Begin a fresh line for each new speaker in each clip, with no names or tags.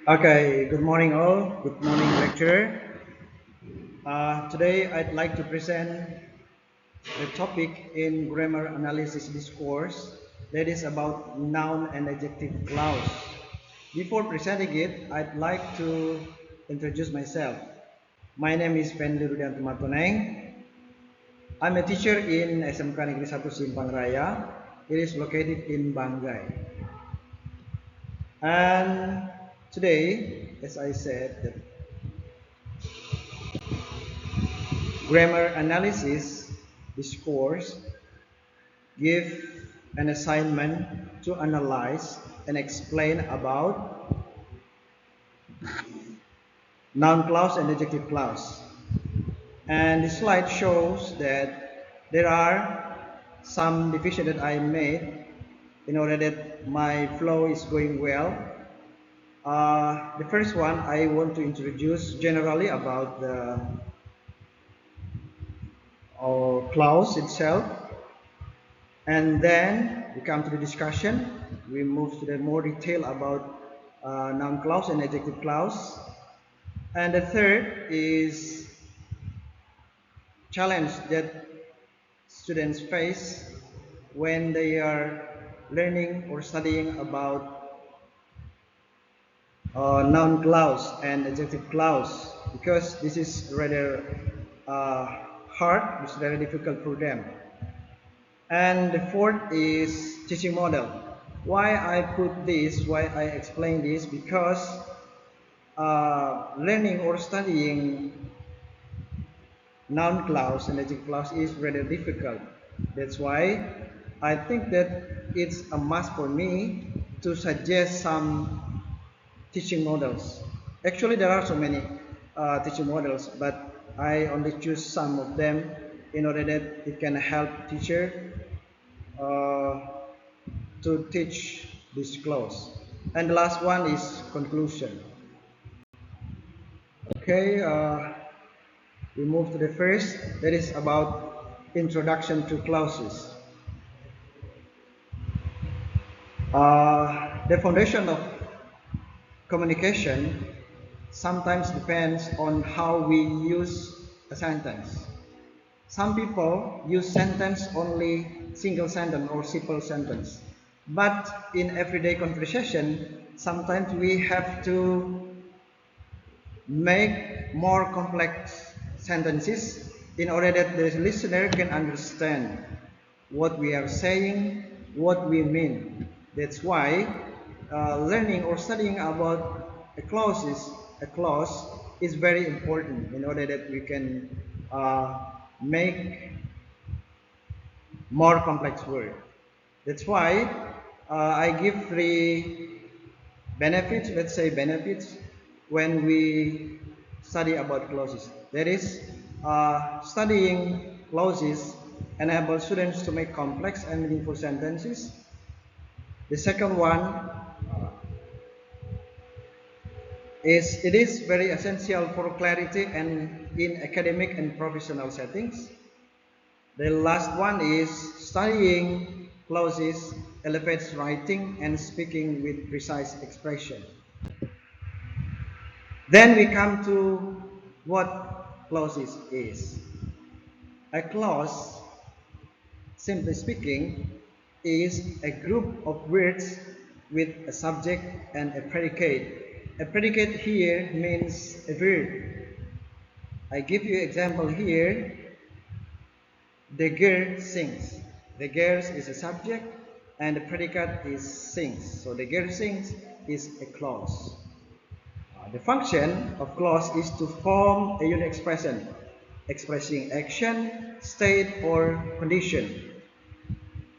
Okay, good morning all. Good morning, lecturer. Today I'd like to present the topic in grammar analysis discourse that is about noun and adjective clause. Before presenting it, I'd like to introduce myself. My name is Penli Rudianto Matoneng. I'm a teacher in SMK Negeri 1 Simpang Raya. It is located in Banggai. And today, as I said, that grammar analysis discourse give an assignment to analyze and explain about noun clause and adjective clause. And the slide shows that there are some division that I made in order that my flow is going well. The first one, I want to introduce generally about the clause itself. And then we come to the discussion. We move to the more detail about noun clause and adjective clause. And the third is challenge that students face when they are learning or studying about noun clause and adjective clause, because this is rather hard, it's very difficult for them. And the fourth is teaching model. Why I put this, why I explain this, because learning or studying noun clause and adjective clause is rather difficult. That's why I think that it's a must for me to suggest some teaching models. Actually, there are so many teaching models, but I only choose some of them in order that it can help teacher uh, to teach this clause. And the last one is conclusion. Okay, we move to the first, that is about introduction to clauses. The foundation of communication sometimes depends on how we use a sentence. Some people use sentence only single sentence or simple sentence. But in everyday conversation, sometimes we have to make more complex sentences in order that the listener can understand what we are saying, what we mean. That's why learning or studying about a clause is very important in order that we can make more complex word. That's why I give three benefits, let's say benefits, when we study about clauses. That is, studying clauses enables students to make complex and meaningful sentences. The second one is it is very essential for clarity and in academic and professional settings. The last one is studying clauses elevates writing and speaking with precise expression. Then we come to what clauses is. A clause, simply speaking, is a group of words with a subject and a predicate. A predicate here means a verb. I give you example here. The girl sings. The girl is a subject and the predicate is sings. So the girl sings is a clause. The function of clause is to form a unit expression expressing action, state, or condition.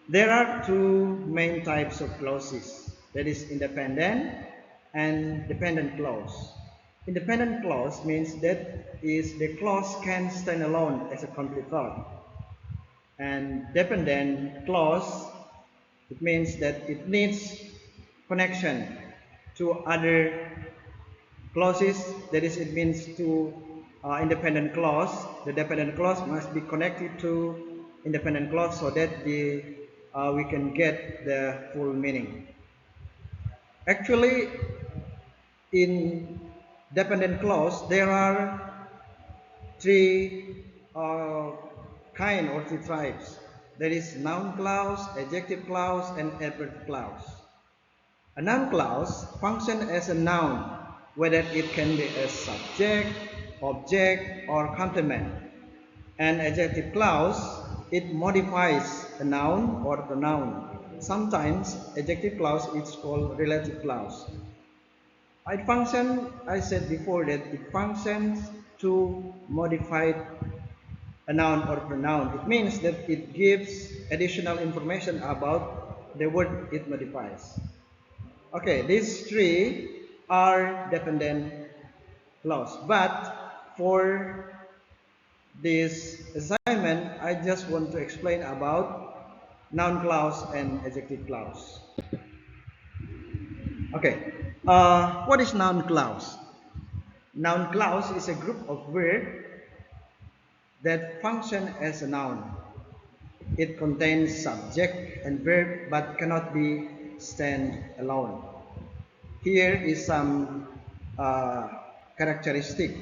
There are two main types of clauses, that is independent and dependent clause. Independent clause means that is the clause can stand alone as a complete thought. And dependent clause, it means that it needs connection to other clauses, that is, it means to independent clause. The dependent clause must be connected to independent clause so that we can get the full meaning. Actually, In dependent clause, there are three kind or three types. There is noun clause, adjective clause, and adverb clause. A noun clause functions as a noun, whether it can be a subject, object, or complement. An adjective clause, it modifies a noun or pronoun. Sometimes adjective clause is called relative clause. I said before that it functions to modify a noun or pronoun. It means that it gives additional information about the word it modifies. Okay, these three are dependent clause. But for this assignment, I just want to explain about noun clause and adjective clause. Okay, what is noun clause? Noun clause is a group of words that function as a noun. It contains subject and verb but cannot be stand alone. Here is some characteristic.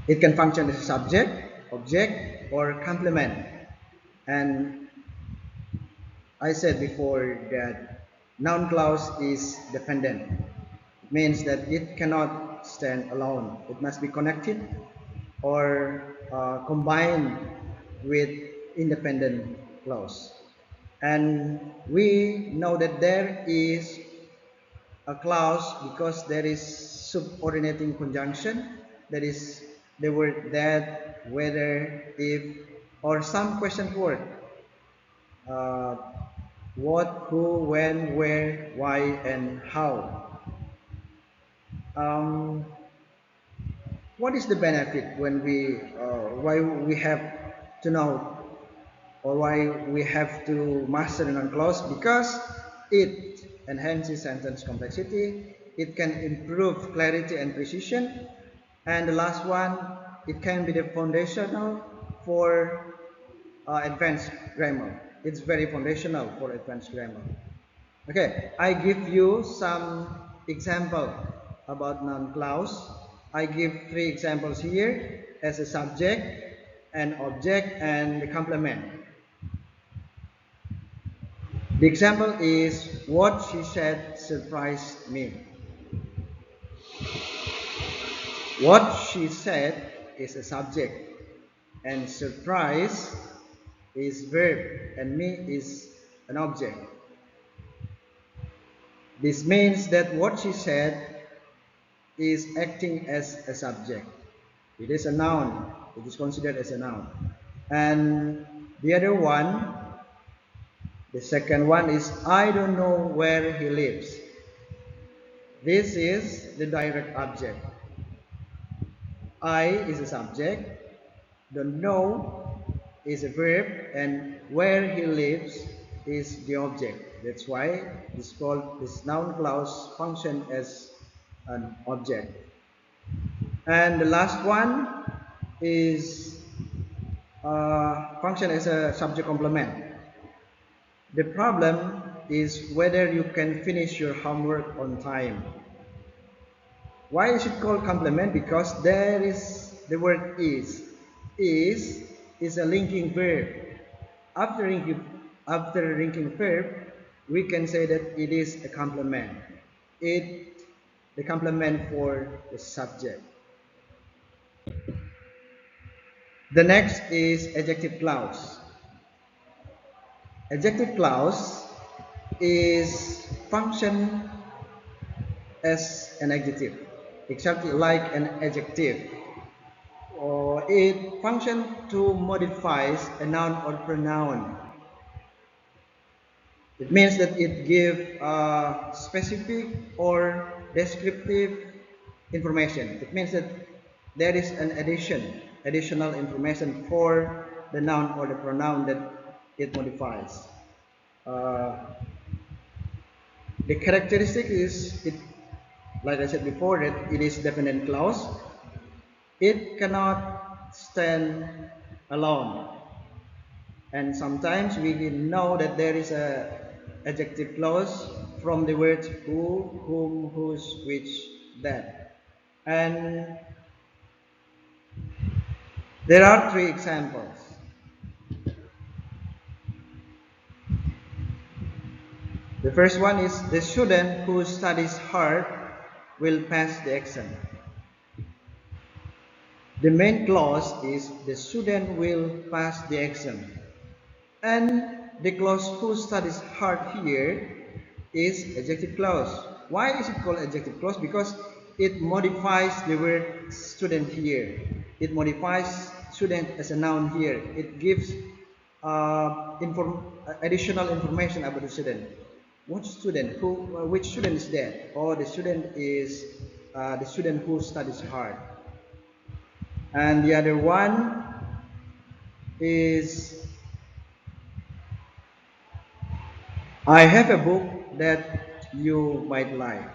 It can function as a subject, object, or complement. And I said before that noun clause is dependent. It means that it cannot stand alone. It must be connected or combined with independent clause. And we know that there is a clause because there is subordinating conjunction, that is the word that, whether, if, or some question word. Uh, what, who, when, where, why, and how. Um, what is the benefit when why we have to know or why we have to master the noun clause? Because it enhances sentence complexity, it can improve clarity and precision, and the last one, it can be the foundational for advanced grammar. It's very foundational for advanced grammar. Okay, I give you some example about noun clause. I give three examples here as a subject, an object, and the complement. The example is what she said surprised me. What she said is a subject, and surprise is verb, and me is an object. This means that what she said is acting as a subject. It is a noun. It is considered as a noun. And the other one, the second one is I don't know where he lives. This is the direct object. I is a subject, don't know is a verb, and where he lives is the object. That's why this noun clause function as an object. And the last one is function as a subject complement. The problem is whether you can finish your homework on time. Why is it called complement? Because there is the word is. Is a linking verb. After linking verb, we can say that it is a complement. It the complement for the subject. The next is adjective clause. Adjective clause is function as an adjective, exactly like an adjective. Or it functions to modify a noun or pronoun. It means that it gives specific or descriptive information. It means that there is an additional information for the noun or the pronoun that it modifies. Uh, the characteristic is, like I said before, that it is dependent clause. It cannot stand alone. And sometimes we know that there is a adjective clause from the words who, whom, whose, which, that. And there are three examples. The first one is the student who studies hard will pass the exam. The main clause is the student will pass the exam. And the clause who studies hard here is adjective clause. Why is it called adjective clause? Because it modifies the word student here. It modifies student as a noun here. It gives additional information about the student. Which student? Which student is that? Or the student is the student who studies hard. And the other one is I have a book that you might like.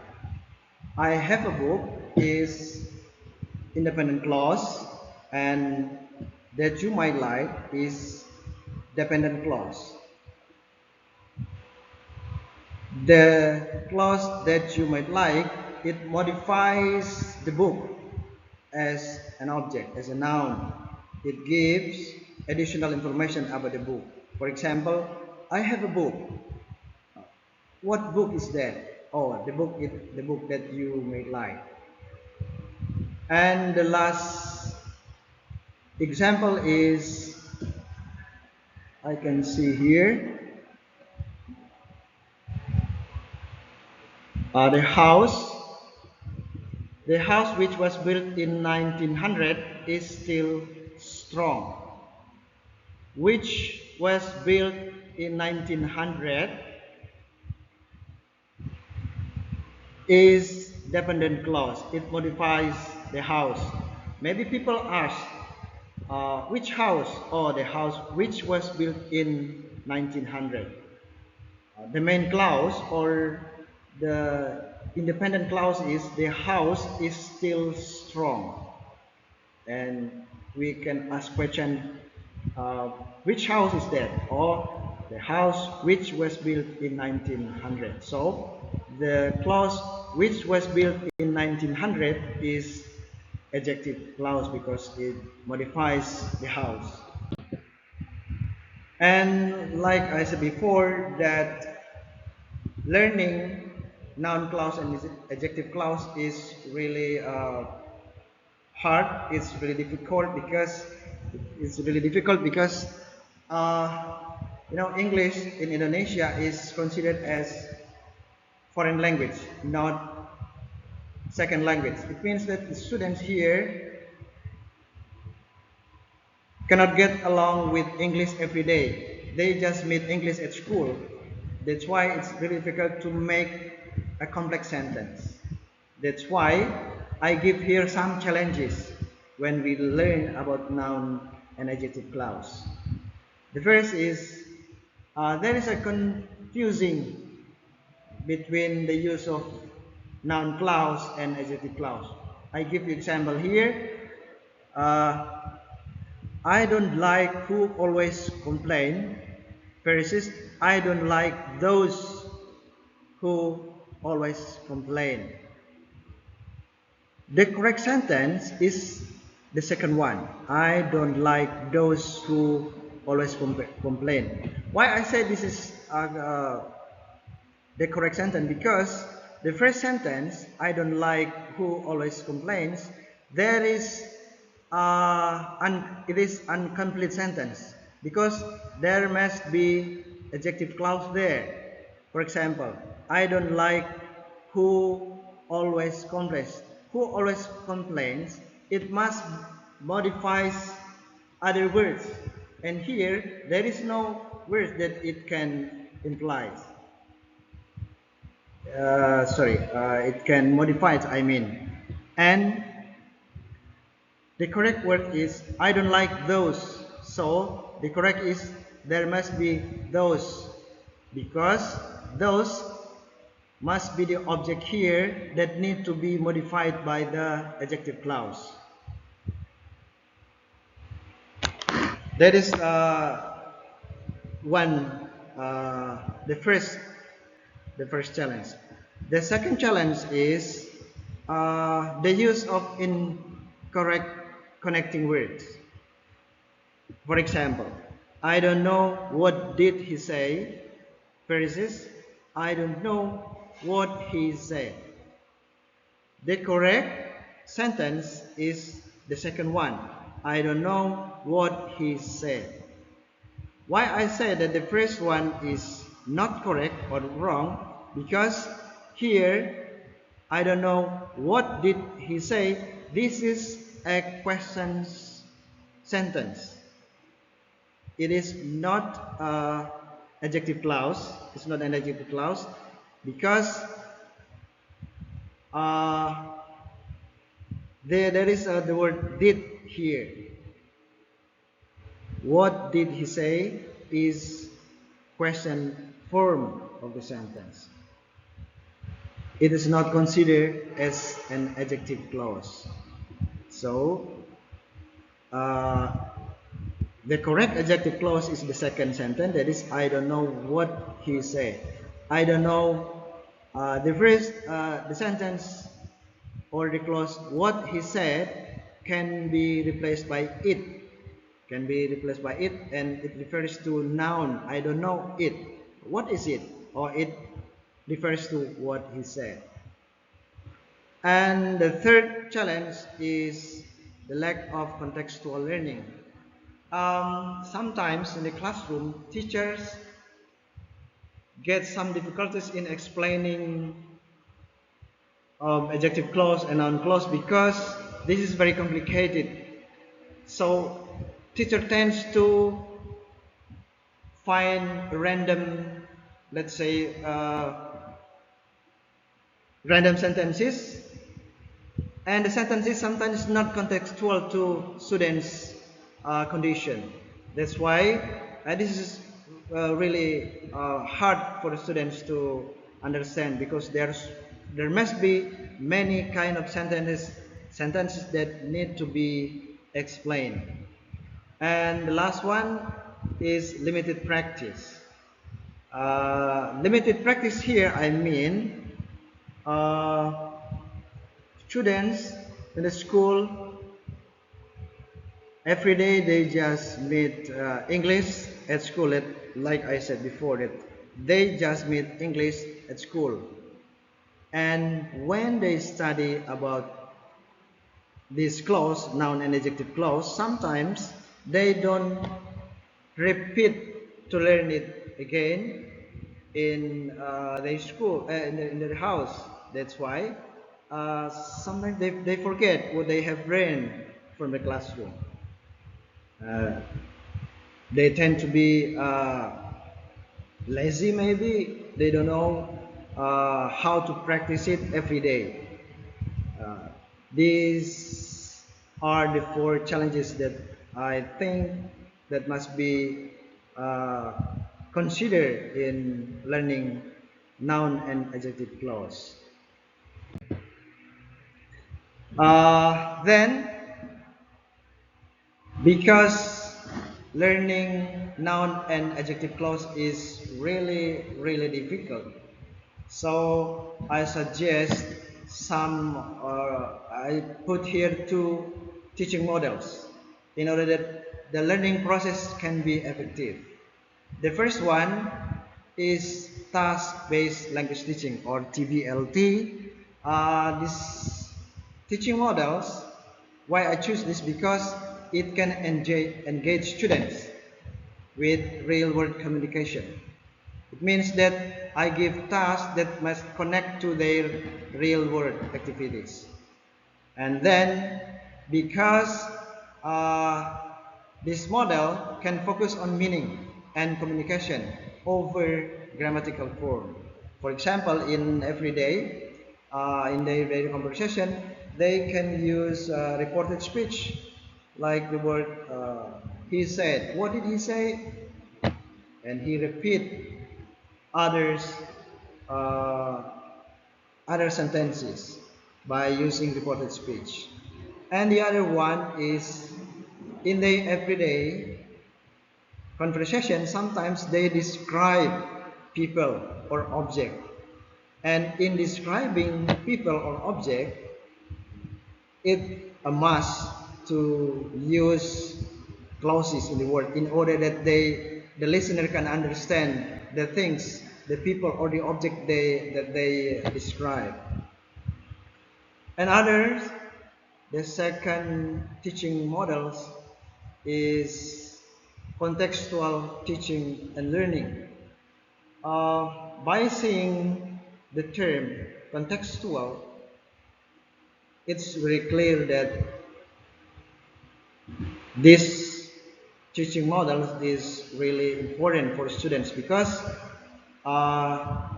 I have a book is independent clause, and that you might like is dependent clause. The clause that you might like, it modifies the book as an object, as a noun. It gives additional information about the book. For example, I have a book. What book is that? Oh, the book is the book that you may like. And the last example is I can see here the house which was built in 1900 is still strong. Which was built in 1900 is dependent clause. It modifies the house. Maybe people ask, which house? Or the house which was built in 1900. The main clause or the independent clause is the house is still strong. And we can ask question, which house is that? Or the house which was built in 1900. So the clause which was built in 1900 is adjective clause because it modifies the house. And like I said before, that learning noun clause and adjective clause is really hard. It's really difficult because English in Indonesia is considered as foreign language, not second language. It means that the students here cannot get along with English every day. They just meet English at school. That's why it's really difficult to make a complex sentence. That's why I give here some challenges when we learn about noun and adjective clause. The first is there is a confusing between the use of noun clause and adjective clause. I give you example here. I don't like who always complain versus I don't like those who always complain. The correct sentence is the second one. I don't like those who always complain. Why I say this is the correct sentence? Because the first sentence, I don't like who always complains, there is it is incomplete sentence because there must be adjective clause there. For example, I don't like who always complains. Who always complains, it must modifies other words. And here, there is no word that it can imply. It can modify it, I mean. And the correct word is I don't like those. So the correct is there must be those because those must be the object here that need to be modified by the adjective clause. That is one the the first challenge. The second challenge is the use of incorrect connecting words. For example, I don't know what did he say versus I don't know what he said. The correct sentence is the second one. I don't know what he said. Why I say that the first one is not correct or wrong? Because here I don't know what did he say. This is a question sentence. It is not adjective clause. It's not an adjective clause because uh, there is the word did here. What did he say is question form of the sentence. It is not considered as an adjective clause. So uh, the correct adjective clause is the second sentence. That is, I don't know what he said. I don't know. The first, the sentence or the clause, what he said, can be replaced by it. Can be replaced by it, and it refers to noun. I don't know it. What is it? Or it refers to what he said. And the third challenge is the lack of contextual learning. Sometimes in the classroom, teachers get some difficulties in explaining adjective clause and noun clause because this is very complicated. So teacher tends to find random, let's say, random sentences, and the sentence is sometimes not contextual to students' condition. That's why this is really hard for the students to understand because there must be many kind of sentences that need to be explained. And the last one is limited practice. Limited practice here, I mean uh, students in the school every day they just meet English at school. Like I said before, that they just meet English at school, and when they study about this clause, noun and adjective clause, sometimes they don't repeat to learn it again in their school, in their house. That's why sometimes they forget what they have learned from the classroom. Uh, they tend to be lazy, maybe. They don't know how to practice it every day. Uh, these are the four challenges that I think that must be uh, considered in learning noun and adjective clause. Then, because learning noun and adjective clause is really difficult, so I suggest I put here two teaching models in order that the learning process can be effective. The first one is task-based language teaching, or TBLT. This teaching models, why I choose this, because it can engage students with real-world communication. It means that I give tasks that must connect to their real-world activities. And then, because uh, this model can focus on meaning and communication over grammatical form. For example, in everyday, in their daily conversation, they can use reported speech, like the word he said. What did he say? And he repeat others uh, other sentences by using reported speech. And the other one is in the everyday conversation, sometimes they describe people or object. And in describing people or object, it a must to use clauses in the word in order that the listener can understand the things, the people or the object they describe. And others, the second teaching models is contextual teaching and learning. By seeing the term contextual, it's very clear that this teaching model is really important for students because uh,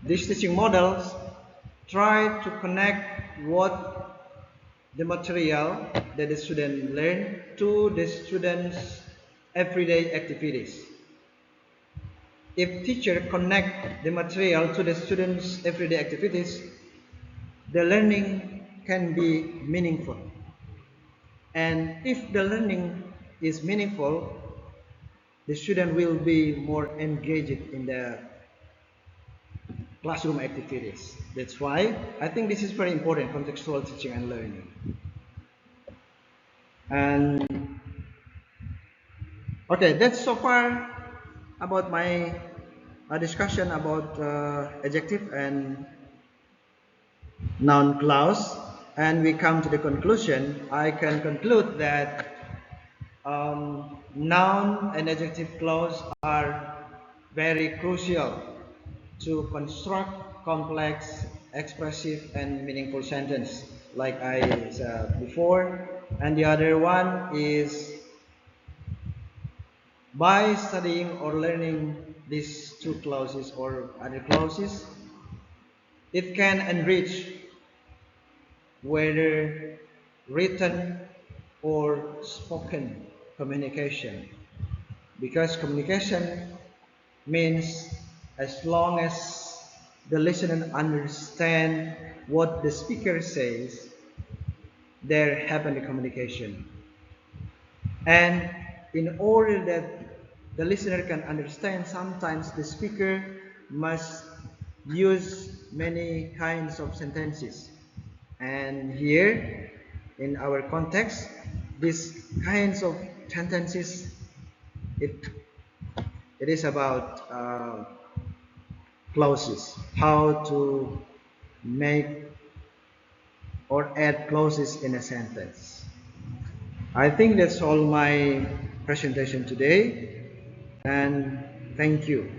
these teaching models try to connect what the material that the student learn to the students' everyday activities. If teacher connect the material to the students' everyday activities, the learning can be meaningful. And if the learning is meaningful, the student will be more engaged in the classroom activities. That's why I think this is very important, contextual teaching and learning. And okay, that's so far about my discussion about adjective and noun clause. And we come to the conclusion. I can conclude that noun and adjective clause are very crucial to construct complex, expressive, and meaningful sentence, like I said before. And the other one is by studying or learning these two clauses or other clauses, it can enrich whether written or spoken communication. Because communication means as long as the listener understand what the speaker says, there happen the communication. And in order that the listener can understand, sometimes the speaker must use many kinds of sentences. And here, in our context, these kinds of sentences, it, it is about clauses, how to make or add clauses in a sentence. I think that's all my presentation today, and thank you.